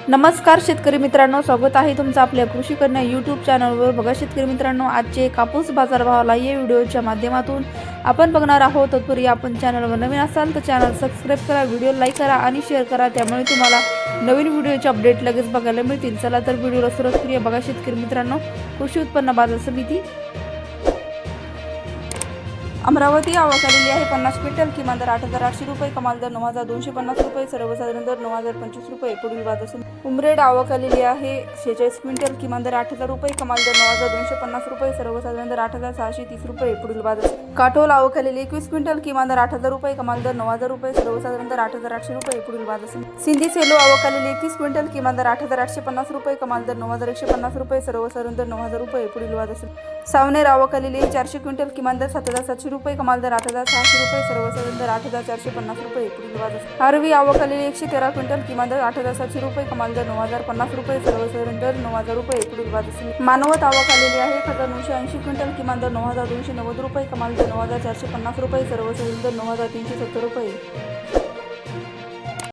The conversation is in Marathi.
नमस्कार शेतकरी मित्रांनो, स्वागत आहे तुमचं आपल्या कृषी कन्या यूट्यूब चॅनलवर। बघा शेतकरी मित्रांनो, आजचे कापूस बाजारभावाला या व्हिडिओच्या माध्यमातून आपण बघणार आहोत। तत्पूर्वी आपण चॅनलवर नवीन असाल तर चॅनल सबस्क्राइब करा, व्हिडिओ लाईक करा आणि शेअर करा, त्यामुळे तुम्हाला नवीन व्हिडिओचे अपडेट लगेच बघायला मिळतील। चला तर व्हिडिओला सुरुवात करूया। बघा शेतकरी मित्रांनो, कृषी उत्पन्न बाजार समिती अमरावती आवक आलेली आहे 50 क्विंटल, किमान दर 8,800 रुपये, कमाल दर 9,250 रुपये, सर्वसाधारण दर 9,025 रुपये। पुढील बाजार समिती उमरेड आवक आलेली आहे 46 क्विंटल, किमान दर 8,000 रुपये, कमाल दर 9,250 रुपये, सर्वसाधारण दर 8,630 रुपये। पुढील बाजार काटोल आवक आलेली 21 क्विंटल, किमान दर 8,000 रुपये, कमाल दर 9,000 रुपये, सर्वसाधारण दर 8,800 रुपये। पुढील बाजार समिती सिंधी सेलो आवक आलेली 31 क्विंटल, किमान दर 8,850 रुपये, कमाल दर 9,150 रुपये, सर्वसाधारण दर 9,000 रुपये। पुढील बाजार समिती सावनेर आवक आलेली 400 क्विंटल, किमान दर 7,700 रुपये, कमाल दर 8,600 रुपये, सर्वसाधारण दर 8,450 रुपये। पुढील बाजार आरवी आवक आलेली 113 क्विंटल, किमान दर 8,700 रुपये, कमाल दर 9,050 रुपये, सर्वसाधारण दर 9,000 रुपये। पुढील बाजार मानवत आवक आलेली आहे 1,980 क्विंटल, किमान दर 9,290 रुपये, कमाल दर 9,450 रुपये, सर्वसाधारण दर 9,370 रुपये।